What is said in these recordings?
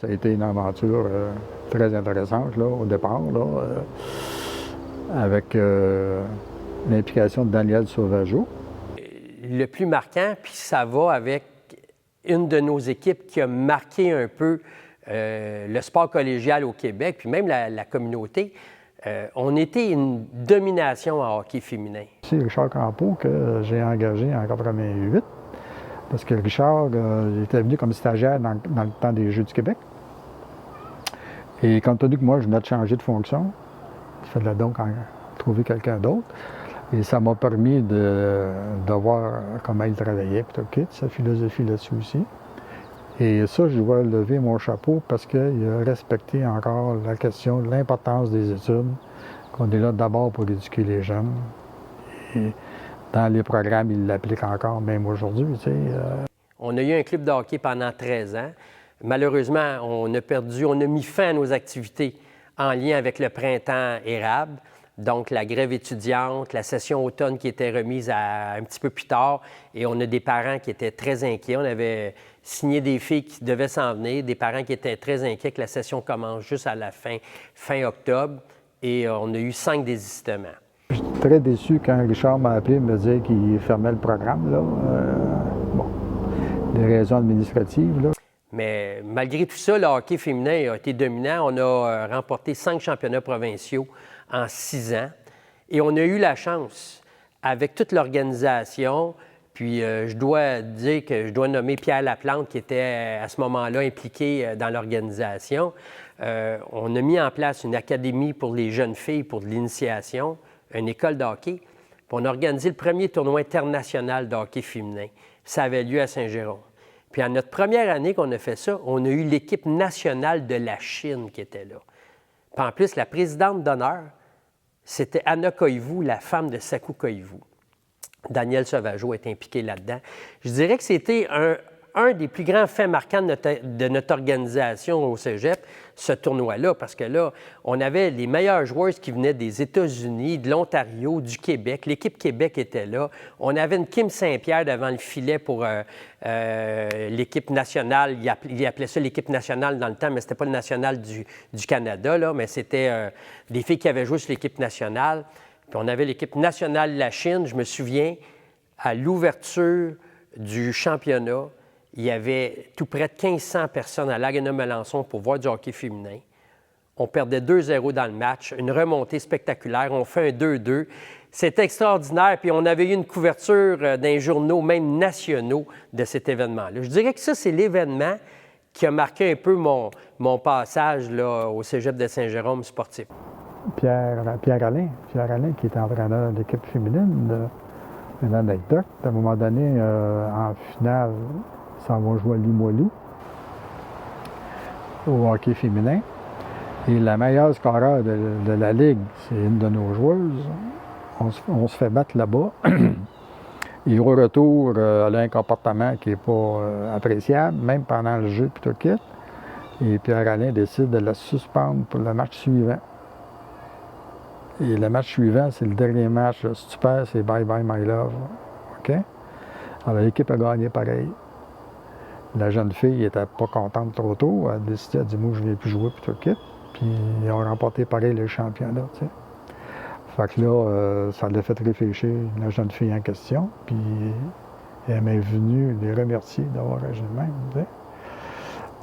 Ça a été une aventure très intéressante là, au départ, là, avec l'implication de Daniel Sauvageau. Le plus marquant, puis ça va avec une de nos équipes qui a marqué un peu le sport collégial au Québec, puis même la communauté. On était une domination en hockey féminin. C'est Richard Campeau que j'ai engagé en 88, parce que Richard était venu comme stagiaire dans le temps des Jeux du Québec. Et compte tenu que moi, je venais de changer de fonction, il fallait donc trouver quelqu'un d'autre. Et ça m'a permis de voir comment il travaillait, puis tout, sa philosophie là-dessus aussi. Et ça, je dois lever mon chapeau parce qu'il a respecté encore la question de l'importance des études, qu'on est là d'abord pour éduquer les jeunes. Et dans les programmes, il l'applique encore, même aujourd'hui. Tu sais, On a eu un club de hockey pendant 13 ans. Malheureusement, on a mis fin à nos activités en lien avec le printemps érable. Donc, la grève étudiante, la session automne qui était remise un petit peu plus tard. Et on a des parents qui étaient très inquiets. On avait signé des filles qui devaient s'en venir, des parents qui étaient très inquiets que la session commence juste à la fin octobre. Et on a eu 5 désistements. J'étais très déçu quand Richard m'a appelé me dire qu'il fermait le programme, là. Bon, des raisons administratives, là. Mais malgré tout ça, le hockey féminin a été dominant. On a remporté 5 championnats provinciaux en 6 ans. Et on a eu la chance, avec toute l'organisation, puis je dois nommer Pierre Laplante, qui était à ce moment-là impliqué dans l'organisation. On a mis en place une académie pour les jeunes filles pour de l'initiation, une école de hockey. Puis on a organisé le premier tournoi international de hockey féminin. Ça avait lieu à Saint-Jérôme. Puis en notre première année qu'on a fait ça, on a eu l'équipe nationale de la Chine qui était là. Puis en plus, la présidente d'honneur, c'était Anna Koivu, la femme de Sakou Koivu. Daniel Sauvageau est impliqué là-dedans. Je dirais que c'était un des plus grands faits marquants de notre organisation au Cégep, ce tournoi-là, parce que là, on avait les meilleures joueuses qui venaient des États-Unis, de l'Ontario, du Québec. L'équipe Québec était là. On avait une Kim Saint-Pierre devant le filet pour l'équipe nationale. Il appelait ça l'équipe nationale dans le temps, mais c'était pas le national du Canada, là, mais c'était des filles qui avaient joué sur l'équipe nationale. Puis on avait l'équipe nationale de la Chine. Je me souviens, à l'ouverture du championnat, il y avait tout près de 1500 personnes à Laguna-Melançon pour voir du hockey féminin. On perdait 2-0 dans le match, une remontée spectaculaire. On fait un 2-2. C'était extraordinaire. Puis on avait eu une couverture dans les journaux, même nationaux, de cet événement-là. Je dirais que ça, c'est l'événement qui a marqué un peu mon passage là, au Cégep de Saint-Jérôme sportif. Pierre Alain, qui était entraîneur de l'équipe féminine, une anecdote. À un moment donné, en finale, ils s'en vont jouer à Limoilou au hockey féminin. Et la meilleure scoreur de la Ligue, c'est une de nos joueuses. On se fait battre là-bas. Et au retour, elle a un comportement qui n'est pas appréciable, même pendant le jeu, puis tout quitte. Et Pierre Alain décide de la suspendre pour le match suivant. Et le match suivant, c'est le dernier match. Là. Si tu perds, c'est bye bye my love. OK? Alors l'équipe a gagné pareil. La jeune fille n'était pas contente trop tôt. Elle a décidé, elle a dit, moi, je ne viens plus jouer, puis tout quitte. Puis ils ont remporté pareil le championnat, tu sais. Fait que là, ça l'a fait réfléchir la jeune fille en question. Puis elle m'est venue les remercier d'avoir agi de même, tu sais.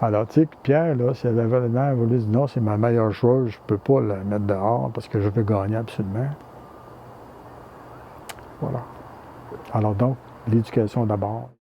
Alors, tu sais, Pierre, là, si elle avait vraiment voulu dire non, c'est ma meilleure chose, je ne peux pas la mettre dehors parce que je veux gagner absolument. Voilà. Alors donc, l'éducation d'abord.